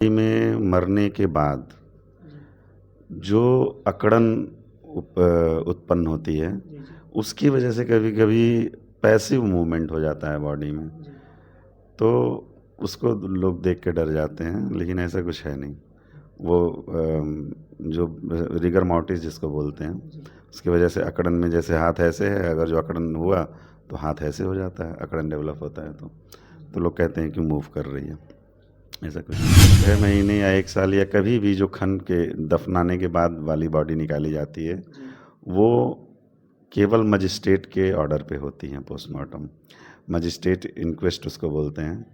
में मरने के बाद जो अकड़न उत्पन्न होती है, उसकी वजह से कभी-कभी पैसिव मूवमेंट हो जाता है बॉडी में, तो उसको लोग देख के डर जाते हैं, लेकिन ऐसा कुछ है नहीं। वो जो रिगर मोर्टिस जिसको बोलते हैं, उसकी वजह से अकड़न में जैसे हाथ ऐसे है, अगर जो अकड़न हुआ तो हाथ ऐसे हो जाता है, अकड़न डेवलप होता है तो लोग कहते हैं कि मूव कर रही है। ऐसा कुछ 6 महीने या 1 साल या कभी भी जो खन के दफनाने के बाद वाली बॉडी निकाली जाती है, वो केवल मजिस्ट्रेट के ऑर्डर पे होती हैं पोस्टमार्टम। मजिस्ट्रेट इंक्वेस्ट उसको बोलते हैं।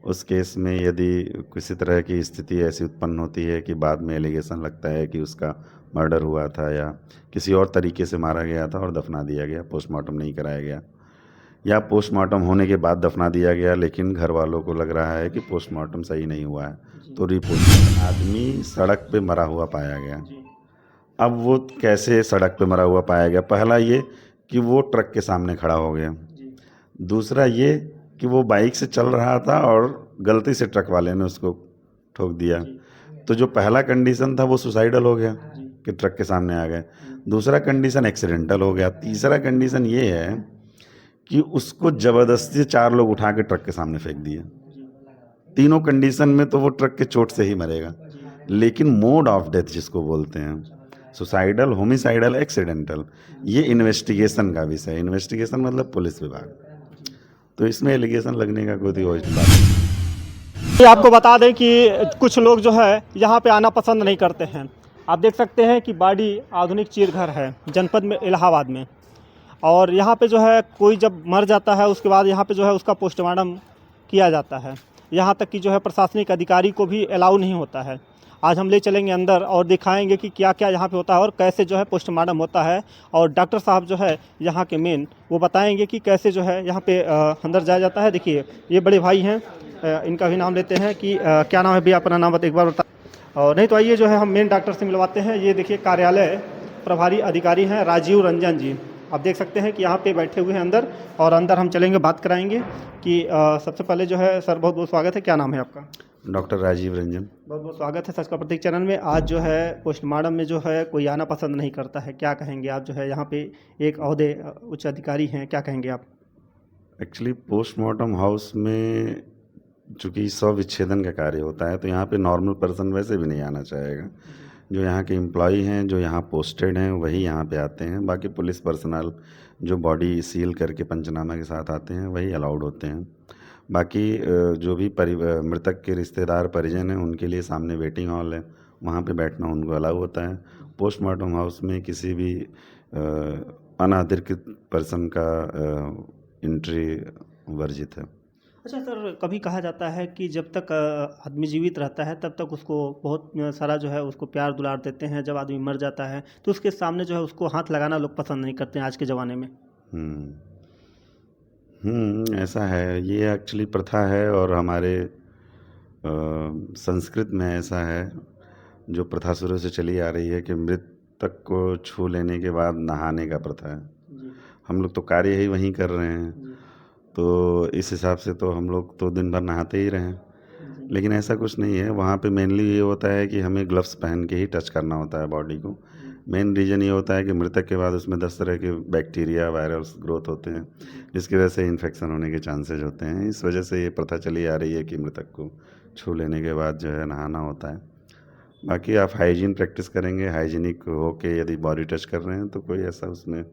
उस केस में यदि किसी तरह की स्थिति ऐसी उत्पन्न होती है कि बाद में एलिगेशन लगता है कि उसका मर्डर हुआ था या किसी और तरीके से मारा गया था और दफना दिया गया, पोस्टमार्टम नहीं कराया गया, या पोस्टमार्टम होने के बाद दफना दिया गया लेकिन घर वालों को लग रहा है कि पोस्टमार्टम सही नहीं हुआ है, तो रिपोर्ट आदमी सड़क पे मरा हुआ पाया गया। अब वो कैसे सड़क पे मरा हुआ पाया गया? पहला ये कि वो ट्रक के सामने खड़ा हो गया। दूसरा ये कि वो बाइक से चल रहा था और गलती से ट्रक वाले ने उसको ठोक दिया। तो जो पहला कंडीशन था वो सुसाइडल हो गया कि ट्रक के सामने आ गए। दूसरा कंडीशन एक्सीडेंटल हो गया। तीसरा कंडीशन ये है कि उसको ज़बरदस्ती 4 लोग उठा के ट्रक के सामने फेंक दिए। तीनों कंडीशन में तो वो ट्रक के चोट से ही मरेगा, लेकिन मोड ऑफ डेथ जिसको बोलते हैं, सुसाइडल, होमिसाइडल, एक्सीडेंटल, ये इन्वेस्टिगेशन का विषय है। इन्वेस्टिगेशन मतलब पुलिस विभाग, तो इसमें एलिगेशन लगने का कोई बात नहीं। आपको बता दें कि कुछ लोग जो है यहाँ पे आना पसंद नहीं करते हैं। आप देख सकते हैं कि बाड़ी आधुनिक चीरघर है जनपद में, इलाहाबाद में। और यहाँ पे जो है कोई जब मर जाता है उसके बाद यहाँ पे जो है उसका पोस्टमार्टम किया जाता है। यहाँ तक कि जो है प्रशासनिक अधिकारी को भी अलाउ नहीं होता है। आज हम ले चलेंगे अंदर और दिखाएंगे कि क्या क्या यहाँ पे होता है और कैसे जो है पोस्टमार्टम होता है। और डॉक्टर साहब जो है यहाँ के मेन, वो बताएंगे कि कैसे जो है यहाँ पे अंदर जाया जाता है। देखिए ये बड़े भाई हैं, इनका भी नाम लेते हैं कि क्या नाम है भैया, अपना नाम एक बार बता। और नहीं तो आइए जो है हम मेन डॉक्टर से मिलवाते हैं। ये देखिए कार्यालय प्रभारी अधिकारी हैं राजीव रंजन जी। आप देख सकते हैं कि यहाँ पे बैठे हुए हैं अंदर, और अंदर हम चलेंगे, बात कराएंगे कि सबसे पहले जो है सर बहुत बहुत स्वागत है। क्या नाम है आपका? डॉक्टर राजीव रंजन। बहुत बहुत स्वागत है सच का प्रतीक चैनल में। आज जो है पोस्टमार्टम में जो है कोई आना पसंद नहीं करता है, क्या कहेंगे आप? जो है यहाँ पे एक ओहदे उच्च अधिकारी हैं, क्या कहेंगे आप? एक्चुअली पोस्टमार्टम हाउस में चूँकि शव विच्छेदन का कार्य होता है, तो यहाँ पे नॉर्मल पर्सन वैसे भी नहीं आना चाहेगा। जो यहाँ के एम्प्लॉई हैं, जो यहाँ पोस्टेड हैं, वही यहाँ पे आते हैं। बाकी पुलिस पर्सनल जो बॉडी सील करके पंचनामा के साथ आते हैं, वही अलाउड होते हैं। बाकी जो भी मृतक के रिश्तेदार परिजन हैं, उनके लिए सामने वेटिंग हॉल है, वहाँ पे बैठना उनको अलाउ होता है। पोस्टमार्टम हाउस में किसी भी अनाधिकृत पर्सन का एंट्री वर्जित है। अच्छा सर, कभी कहा जाता है कि जब तक आदमी जीवित रहता है तब तक उसको बहुत सारा जो है उसको प्यार दुलार देते हैं। जब आदमी मर जाता है तो उसके सामने जो है उसको हाथ लगाना लोग पसंद नहीं करते हैं आज के ज़माने में। ऐसा है। ये एक्चुअली प्रथा है और हमारे संस्कृत में ऐसा है, जो प्रथा शुरू से चली आ रही है कि मृतक को छू लेने के बाद नहाने का प्रथा है। हम लोग तो कार्य ही वहीं कर रहे हैं, तो इस हिसाब से तो हम लोग तो दिन भर नहाते ही रहें, लेकिन ऐसा कुछ नहीं है। वहाँ पे मेनली ये होता है कि हमें ग्लव्स पहन के ही टच करना होता है बॉडी को। मेन रीज़न ये होता है कि मृतक के बाद उसमें 10 तरह के बैक्टीरिया, वायरस ग्रोथ होते हैं, जिसकी वजह से इन्फेक्शन होने के चांसेज होते हैं। इस वजह से ये प्रथा चली आ रही है कि मृतक को छू लेने के बाद जो है नहाना होता है। बाकी आप हाइजीन प्रैक्टिस करेंगे, हाइजीनिक हो के यदि बॉडी टच कर रहे हैं तो कोई ऐसा उसमें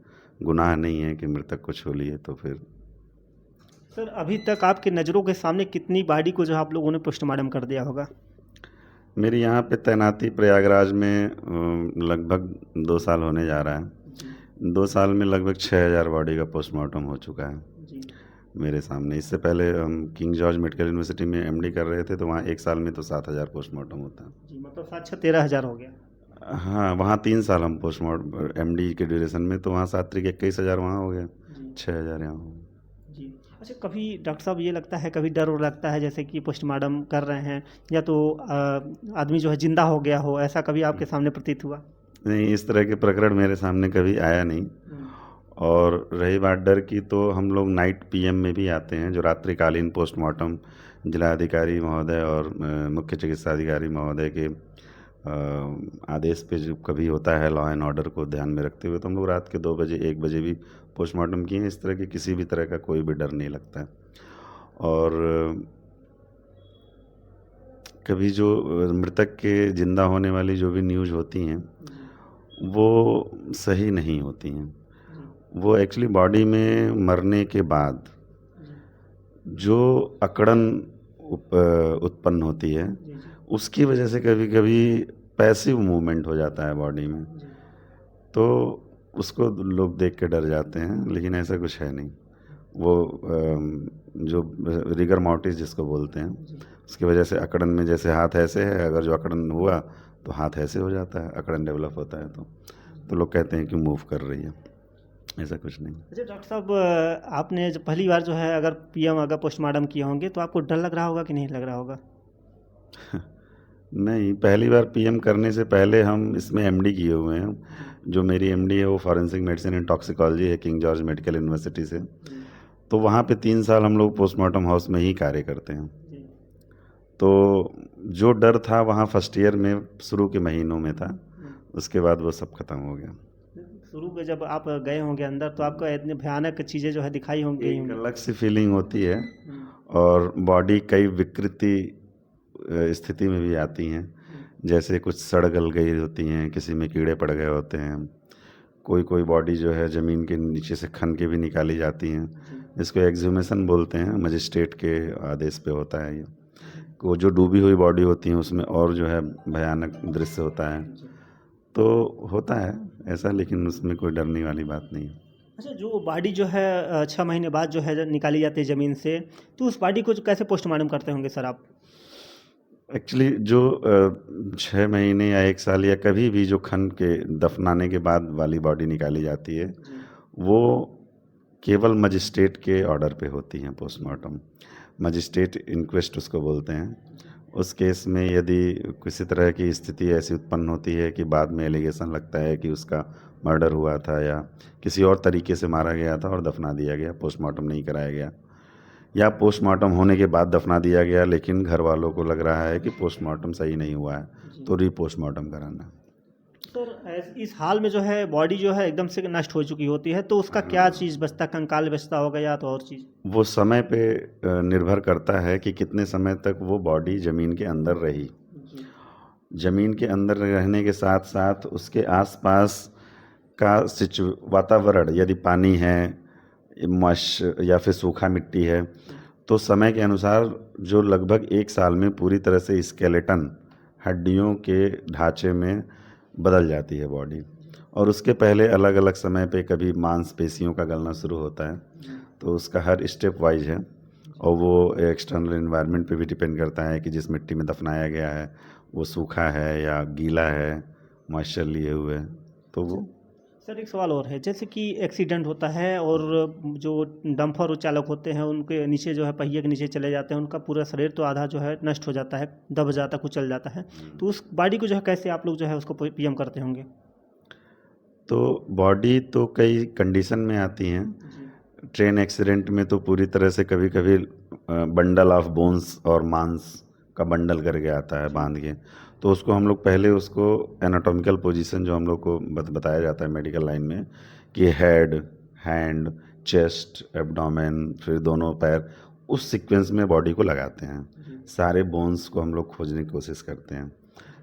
गुनाह नहीं है कि मृतक को छू लिए। तो फिर सर अभी तक आपकी नज़रों के सामने कितनी बॉडी को जो आप लोगों ने पोस्टमार्टम कर दिया होगा? मेरी यहाँ पे तैनाती प्रयागराज में लगभग 2 साल होने जा रहा है। 2 साल में लगभग 6000 बॉडी का पोस्टमार्टम हो चुका है मेरे सामने। इससे पहले हम किंग जॉर्ज मेडिकल यूनिवर्सिटी में एमडी कर रहे थे, तो वहाँ 1 साल में तो 7000 पोस्टमार्टम होता है जी, मतलब 7-13 हज़ार हो गया। हाँ, वहाँ 3 साल हम पोस्टमार्टम एमडी के ड्यूरेशन में, तो वहाँ 7 त्रिक 21,000 वहाँ हो गया, 6000 यहाँ हो गया। जी। अच्छा, कभी डॉक्टर साहब ये लगता है, कभी डर लगता है जैसे कि पोस्टमार्टम कर रहे हैं या तो आदमी जो है जिंदा हो गया हो, ऐसा कभी आपके सामने प्रतीत हुआ? नहीं, इस तरह के प्रकरण मेरे सामने कभी आया नहीं। और रही बात डर की, तो हम लोग नाइट पीएम में भी आते हैं, जो रात्रिकालीन पोस्टमार्टम जिलाधिकारी महोदय और मुख्य चिकित्सा अधिकारी महोदय के आदेश पे जो कभी होता है लॉ एंड ऑर्डर को ध्यान में रखते हुए, तो हम लोग रात के 2 बजे 1 बजे भी पोस्टमार्टम किए हैं। इस तरह के किसी भी तरह का कोई भी डर नहीं लगता है। और कभी जो मृतक के ज़िंदा होने वाली जो भी न्यूज़ होती हैं वो सही नहीं होती हैं। वो एक्चुअली बॉडी में मरने के बाद जो अकड़न उत्पन्न होती है उसकी वजह से कभी कभी पैसिव मूवमेंट हो जाता है बॉडी में, तो उसको लोग देख के डर जाते हैं, लेकिन ऐसा कुछ है नहीं। वो जो रिगर मॉर्टिस जिसको बोलते हैं उसकी वजह से अकड़न में, जैसे हाथ ऐसे है, अगर जो अकड़न हुआ तो हाथ ऐसे हो जाता है, अकड़न डेवलप होता है तो लोग कहते हैं कि मूव कर रही है, ऐसा कुछ नहीं। अच्छा डॉक्टर साहब, आपने जब पहली बार जो है अगर पीएम अगर पोस्टमार्टम किए होंगे तो आपको डर लग रहा होगा कि नहीं लग रहा होगा? नहीं, पहली बार पीएम करने से पहले हम इसमें एमडी किए हुए हैं। जो मेरी एमडी है वो फॉरेंसिक मेडिसिन एंड टॉक्सिकोलॉजी है किंग जॉर्ज मेडिकल यूनिवर्सिटी से। तो वहाँ पे 3 साल हम लोग पोस्टमार्टम हाउस में ही कार्य करते हैं। तो जो डर था वहाँ फर्स्ट ईयर में शुरू के महीनों में था, उसके बाद वो सब खत्म हो गया। शुरू में जब आप गए होंगे अंदर तो आपको इतनी भयानक चीज़ें जो है दिखाई होंगी? एक अलग सी फीलिंग होती है और बॉडी कई विकृति स्थिति में भी आती हैं, जैसे कुछ सड़ गल गई होती हैं, किसी में कीड़े पड़ गए होते हैं, कोई बॉडी जो है ज़मीन के नीचे से खन के भी निकाली जाती हैं, जिसको एक्सह्यूमेशन बोलते हैं, मजिस्ट्रेट के आदेश पे होता है ये। वो जो डूबी हुई बॉडी होती है उसमें और जो है भयानक दृश्य होता है, तो होता है ऐसा, लेकिन उसमें कोई डरने वाली बात नहीं है। अच्छा, जो बॉडी जो है 6 महीने बाद जो है निकाली जाती है ज़मीन से, तो उस बॉडी को कैसे पोस्टमार्टम करते होंगे सर आप? एक्चुअली जो 6 महीने या 1 साल या कभी भी जो खन के दफनाने के बाद वाली बॉडी निकाली जाती है वो केवल मजिस्ट्रेट के ऑर्डर पे होती हैं पोस्टमार्टम। मजिस्ट्रेट इंक्वेस्ट उसको बोलते हैं। उस केस में यदि किसी तरह की स्थिति ऐसी उत्पन्न होती है कि बाद में एलिगेशन लगता है कि उसका मर्डर हुआ था या किसी और तरीके से मारा गया था और दफना दिया गया, पोस्टमार्टम नहीं कराया गया, या पोस्टमार्टम होने के बाद दफना दिया गया लेकिन घर वालों को लग रहा है कि पोस्टमार्टम सही नहीं हुआ है, तो रीपोस्टमार्टम कराना। सर इस हाल में जो है बॉडी जो है एकदम से नष्ट हो चुकी होती है, तो उसका क्या चीज़ बचता, कंकाल बचता होगा या तो और चीज़? वो समय पे निर्भर करता है कि कितने समय तक वो बॉडी ज़मीन के अंदर रही। ज़मीन के अंदर रहने के साथ साथ उसके आसपास का वातावरण, यदि पानी है, मश या फिर सूखा मिट्टी है, तो समय के अनुसार जो लगभग 1 साल में पूरी तरह से स्केलेटन, हड्डियों के ढांचे में बदल जाती है बॉडी। और उसके पहले अलग अलग समय पे कभी मांसपेशियों का गलना शुरू होता है, तो उसका हर स्टेप वाइज है और वो एक्सटर्नल एनवायरनमेंट पे भी डिपेंड करता है कि जिस मिट्टी में दफनाया गया है वो सूखा है या गीला है, मॉइस्चर लिए हुए, तो वो। सर एक सवाल और है, जैसे कि एक्सीडेंट होता है और जो डंपर चालक होते हैं उनके नीचे जो है पहिए के नीचे चले जाते हैं, उनका पूरा शरीर तो आधा जो है नष्ट हो जाता है, दब जाता है, कुचल जाता है, तो उस बॉडी को जो है कैसे आप लोग जो है उसको पीएम करते होंगे? तो बॉडी तो कई कंडीशन में आती हैं। ट्रेन एक्सीडेंट में तो पूरी तरह से कभी कभी बंडल ऑफ बोन्स और मांस का बंडल करके आता है बांध के, तो उसको हम लोग पहले उसको एनाटॉमिकल पोजीशन जो हम लोग को बताया जाता है मेडिकल लाइन में कि हेड, हैंड, चेस्ट, एब्डोमेन, फिर दोनों पैर, उस सीक्वेंस में बॉडी को लगाते हैं। सारे बोन्स को हम लोग खोजने की कोशिश करते हैं।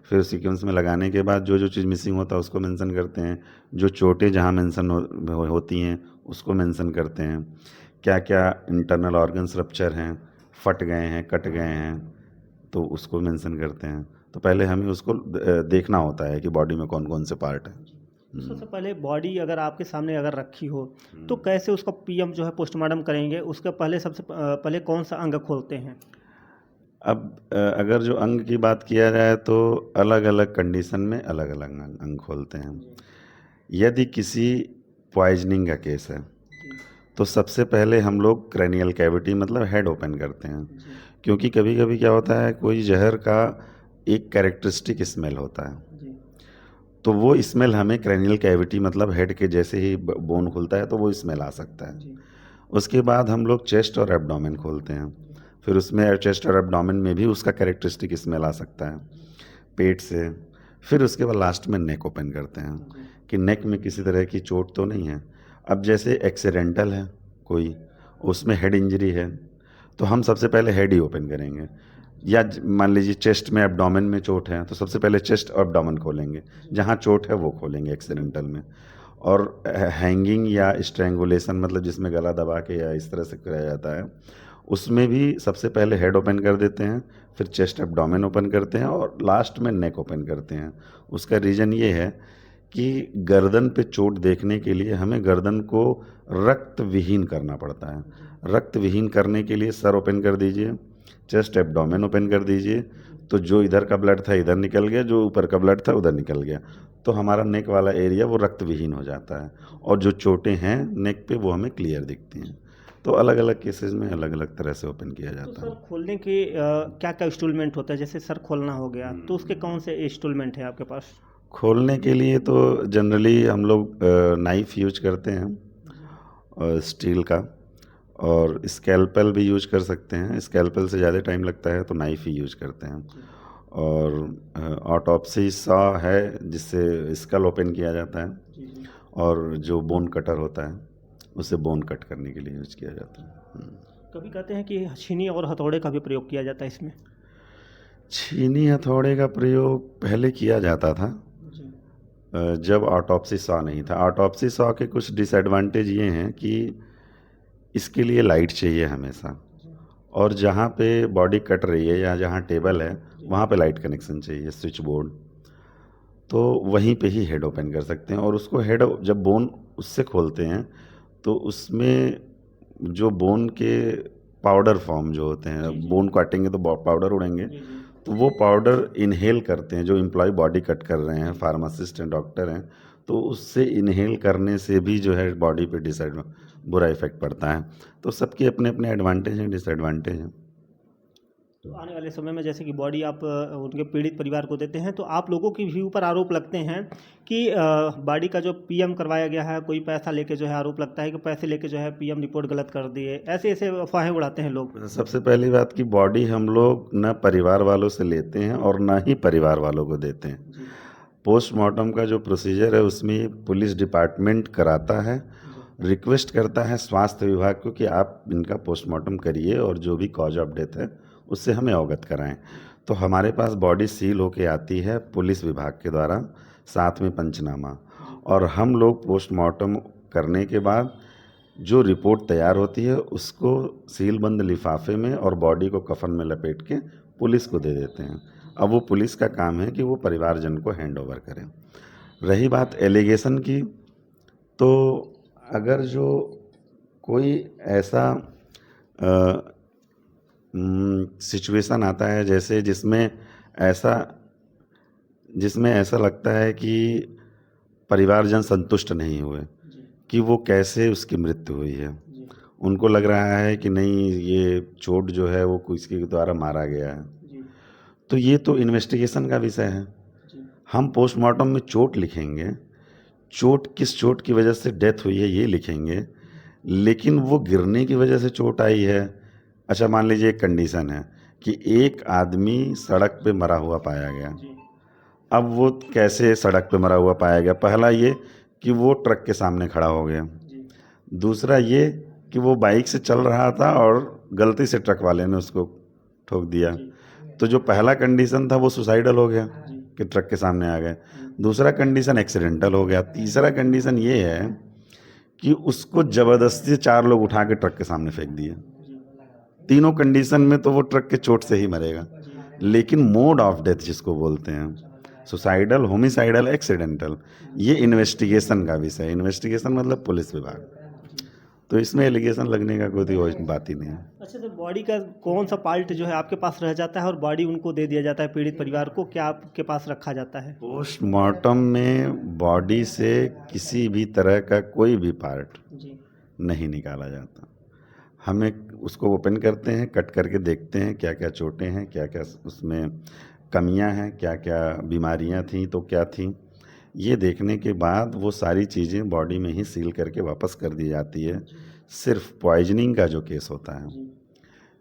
फिर सीक्वेंस में लगाने के बाद जो जो चीज़ मिसिंग होता है उसको मेंशन करते हैं, जो चोटें जहाँ मेंशन होती हैं उसको मेंशन करते हैं, क्या क्या इंटरनल ऑर्गन्स रप्चर हैं, फट गए हैं, कट गए हैं, तो उसको मेंशन करते हैं। तो पहले हमें उसको देखना होता है कि बॉडी में कौन कौन से पार्ट हैं। सबसे पहले बॉडी अगर आपके सामने अगर रखी हो तो कैसे उसका पीएम जो है पोस्टमार्टम करेंगे, उसके पहले सबसे पहले कौन सा अंग खोलते हैं? अब अगर जो अंग की बात किया जाए तो अलग अलग कंडीशन में अलग अलग अंग खोलते हैं। यदि किसी पॉइजनिंग का केस है तो सबसे पहले हम लोग क्रेनियल कैविटी मतलब हेड ओपन करते हैं, क्योंकि कभी कभी क्या होता है कोई जहर का एक कैरेक्टरिस्टिक स्मेल होता है, तो वो स्मेल हमें क्रेनियल कैविटी मतलब हेड के जैसे ही बोन खुलता है तो वो स्मेल आ सकता है। उसके बाद हम लोग चेस्ट और एब्डोमेन खोलते हैं, फिर उसमें चेस्ट और एब्डोमेन में भी उसका कैरेक्टरिस्टिक स्मेल आ सकता है, पेट से। फिर उसके बाद लास्ट में नेक ओपन करते हैं कि नेक में किसी तरह की चोट तो नहीं है। अब जैसे एक्सीडेंटल है कोई, उसमें हेड इंजरी है, तो हम सबसे पहले हेड ही ओपन करेंगे। या मान लीजिए चेस्ट में एब्डोमेन में चोट है, तो सबसे पहले चेस्ट और एब्डोमेन खोलेंगे, जहाँ चोट है वो खोलेंगे एक्सीडेंटल में। और हैंगिंग या स्ट्रैंगुलेशन, मतलब जिसमें गला दबा के या इस तरह से किया जाता है, उसमें भी सबसे पहले हेड ओपन कर देते हैं, फिर चेस्ट एब्डोमेन ओपन करते हैं और लास्ट में नेक ओपन करते हैं। उसका रीज़न ये है कि गर्दन पे चोट देखने के लिए हमें गर्दन को रक्त विहीन करना पड़ता है। रक्त विहीन करने के लिए सर ओपन कर दीजिए, चेस्ट एब्डोमेन ओपन कर दीजिए, तो जो इधर का ब्लड था इधर निकल गया, जो ऊपर का ब्लड था उधर निकल गया, तो हमारा नेक वाला एरिया वो रक्त विहीन हो जाता है। और जो चोटें हैं नेक पे वो हमें क्लियर दिखती हैं। तो अलग अलग केसेस में अलग अलग तरह से ओपन किया तो जाता सर है। खोलने के क्या क्या इंस्टॉलमेंट होता है? जैसे सर खोलना हो गया, तो उसके कौन से इंस्टॉलमेंट हैं आपके पास? खोलने के लिए तो जनरली हम लोग नाइफ़ यूज करते हैं, स्टील का, और स्कैल्पेल भी यूज कर सकते हैं। स्कैल्पेल से ज़्यादा टाइम लगता है तो नाइफ़ ही यूज करते हैं। और ऑटोप्सी सॉ है जिससे स्कल ओपन किया जाता है, और जो बोन कटर होता है उसे बोन कट करने के लिए यूज किया जाता है। कभी कहते हैं कि छीनी और हथौड़े का भी प्रयोग किया जाता है इसमें। छीनी हथौड़े का प्रयोग पहले किया जाता था, जब ऑटोप्सी सॉ नहीं था। ऑटोप्सी सॉ के कुछ डिसएडवांटेज ये हैं कि इसके लिए लाइट चाहिए हमेशा, और जहाँ पे बॉडी कट रही है या जहाँ टेबल है वहाँ पे लाइट कनेक्शन चाहिए, स्विच बोर्ड, तो वहीं पे ही हेड ओपन कर सकते हैं। और उसको हेड जब बोन उससे खोलते हैं तो उसमें जो बोन के पाउडर फॉर्म जो होते हैं, बोन काटेंगे तो पाउडर उड़ेंगे, तो वो पाउडर इनहेल करते हैं जो एम्प्लॉय बॉडी कट कर रहे हैं, फार्मासिस्ट हैं, डॉक्टर हैं, तो उससे इनहेल करने से भी जो है बॉडी पे बुरा इफेक्ट पड़ता है। तो सबके अपने अपने एडवांटेज हैं, डिसएडवांटेज हैं। तो आने वाले समय में जैसे कि बॉडी आप उनके पीड़ित परिवार को देते हैं, तो आप लोगों के भी ऊपर आरोप लगते हैं कि बॉडी का जो पीएम करवाया गया है, कोई पैसा लेके जो है, आरोप लगता है कि पैसे लेके जो है पीएम रिपोर्ट गलत कर दिए, ऐसे ऐसे अफवाहें उड़ाते हैं लोग। सबसे पहली बात कि बॉडी हम लोग न परिवार वालों से लेते हैं और न ही परिवार वालों को देते हैं। पोस्टमार्टम का जो प्रोसीजर है उसमें पुलिस डिपार्टमेंट कराता है, रिक्वेस्ट करता है स्वास्थ्य विभाग को कि आप इनका पोस्टमार्टम करिए और जो भी कॉज ऑफ डेथ है उससे हमें अवगत कराएं। तो हमारे पास बॉडी सील होके आती है पुलिस विभाग के द्वारा, साथ में पंचनामा, और हम लोग पोस्टमार्टम करने के बाद जो रिपोर्ट तैयार होती है उसको सीलबंद लिफाफे में और बॉडी को कफन में लपेट के पुलिस को दे देते हैं। अब वो पुलिस का काम है कि वो परिवारजन को हैंड ओवर करें। रही बात एलिगेशन की, तो अगर जो कोई ऐसा सिचुएशन आता है जैसे ऐसा जिसमें ऐसा लगता है कि परिवारजन संतुष्ट नहीं हुए कि वो कैसे उसकी मृत्यु हुई है, उनको लग रहा है कि नहीं ये चोट जो है वो किसी के द्वारा मारा गया है, तो ये तो इन्वेस्टिगेशन का विषय है। हम पोस्टमार्टम में चोट लिखेंगे, चोट किस चोट की वजह से डेथ हुई है ये लिखेंगे, लेकिन वो गिरने की वजह से चोट आई है। अच्छा, मान लीजिए एक कंडीशन है कि एक आदमी सड़क पे मरा हुआ पाया गया। अब वो कैसे सड़क पे मरा हुआ पाया गया? पहला ये कि वो ट्रक के सामने खड़ा हो गया, दूसरा ये कि वो बाइक से चल रहा था और गलती से ट्रक वाले ने उसको ठोक दिया। तो जो पहला कंडीशन था वो सुसाइडल हो गया कि ट्रक के सामने आ गए, दूसरा कंडीशन एक्सीडेंटल हो गया, तीसरा कंडीशन ये है कि उसको ज़बरदस्ती 4 लोग उठा के ट्रक के सामने फेंक दिए। तीनों कंडीशन में तो वो ट्रक के चोट से ही मरेगा, लेकिन मोड ऑफ डेथ जिसको बोलते हैं, सुसाइडल, होमिसाइडल, एक्सीडेंटल, ये इन्वेस्टिगेशन का विषय है। इन्वेस्टिगेशन मतलब पुलिस विभाग, तो इसमें एलिगेशन लगने का कोई बात ही नहीं है। अच्छा, तो बॉडी का कौन सा पार्ट जो है आपके पास रह जाता है और बॉडी उनको दे दिया जाता है पीड़ित परिवार को, क्या आपके पास रखा जाता है? पोस्टमार्टम में बॉडी से किसी भी तरह का कोई भी पार्ट नहीं निकाला जाता। हमें उसको ओपन करते हैं, कट करके देखते हैं क्या क्या चोटें हैं, क्या क्या उसमें कमियां हैं, क्या क्या बीमारियां थीं तो क्या थीं, ये देखने के बाद वो सारी चीज़ें बॉडी में ही सील करके वापस कर दी जाती है। सिर्फ पॉइजनिंग का जो केस होता है,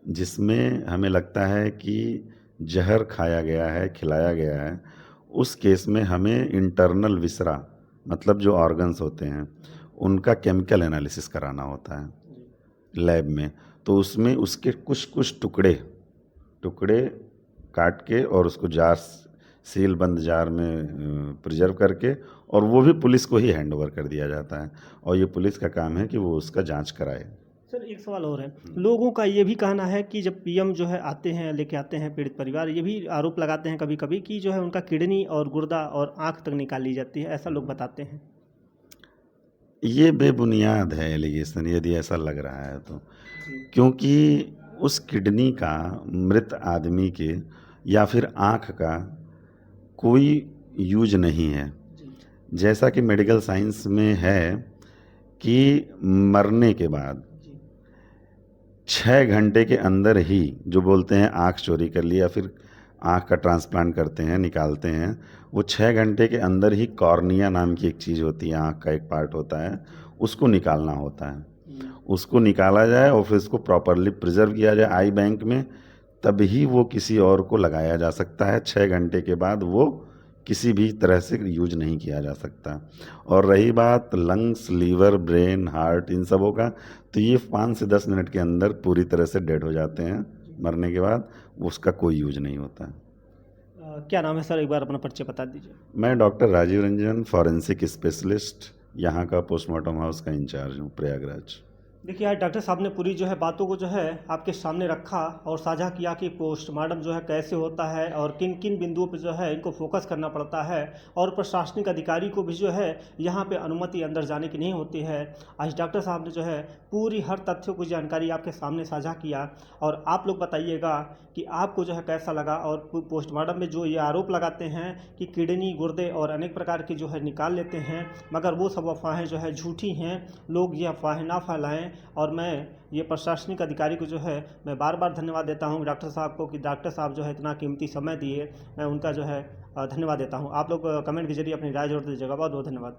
जिसमें हमें लगता है कि जहर खाया गया है, खिलाया गया है, उस केस में हमें इंटरनल विसरा मतलब जो ऑर्गन्स होते हैं, उनका केमिकल एनालिसिस कराना होता है लैब में। तो उसमें उसके कुछ-कुछ टुकड़े काट के और उसको सील बंद जार में प्रिजर्व करके और वो भी पुलिस को ही हैंडओवर कर दिया जाता है और ये पुलिस का काम है कि वो उसका जाँच कराए। सर एक सवाल और है, लोगों का ये भी कहना है कि जब पीएम जो है आते हैं, लेके आते हैं पीड़ित परिवार, ये भी आरोप लगाते हैं कभी-कभी कि जो है उनका किडनी और गुर्दा और आँख तक निकाल ली जाती है, ऐसा लोग बताते हैं। ये बेबुनियाद है एलिगेशन यदि ऐसा लग रहा है तो, क्योंकि उस किडनी का मृत आदमी के या फिर आँख का कोई यूज़ नहीं है। जैसा कि मेडिकल साइंस में है कि मरने के बाद 6 घंटे के अंदर ही जो बोलते हैं आँख चोरी कर ली या फिर आँख का ट्रांसप्लांट करते हैं, निकालते हैं, वो 6 घंटे के अंदर ही कॉर्निया नाम की एक चीज़ होती है, आँख का एक पार्ट होता है, उसको निकालना होता है। उसको निकाला जाए और फिर उसको प्रॉपरली प्रिजर्व किया जाए आई बैंक में, तभी वो किसी और को लगाया जा सकता है। 6 घंटे के बाद वो किसी भी तरह से यूज नहीं किया जा सकता। और रही बात लंग्स, लीवर, ब्रेन, हार्ट इन सबों का, तो ये 5 से 10 मिनट के अंदर पूरी तरह से डेड हो जाते हैं मरने के बाद, उसका कोई यूज नहीं होता। क्या नाम है सर, एक बार अपना परिचय बता दीजिए। मैं doctor Rajeev Ranjan, forensic specialist, यहाँ का पोस्टमार्टम हाउस का इंचार्ज हूँ प्रयागराज। देखिए आज डॉक्टर साहब ने पूरी जो है बातों को जो है आपके सामने रखा और साझा किया कि पोस्टमार्टम जो है कैसे होता है और किन किन बिंदुओं पर जो है इनको फोकस करना पड़ता है और प्रशासनिक अधिकारी को भी जो है यहाँ पे अनुमति अंदर जाने की नहीं होती है। आज डॉक्टर साहब ने जो है पूरी हर तथ्यों की जानकारी आपके सामने साझा किया और आप लोग बताइएगा कि आपको जो है कैसा लगा। और पोस्टमार्टम में जो ये आरोप लगाते हैं कि किडनी, गुर्दे और अनेक प्रकार के जो है निकाल लेते हैं, मगर वो सब अफवाहें जो है झूठी हैं, लोग ये अफवाहें ना फैलाएं। और मैं ये प्रशासनिक अधिकारी को जो है मैं बार बार धन्यवाद देता हूँ डॉक्टर साहब को कि डॉक्टर साहब जो है इतना कीमती समय दिए, मैं उनका जो है धन्यवाद देता हूँ। आप लोग कमेंट के जरिए अपनी राय जोड़ दीजिएगा। बहुत बहुत धन्यवाद।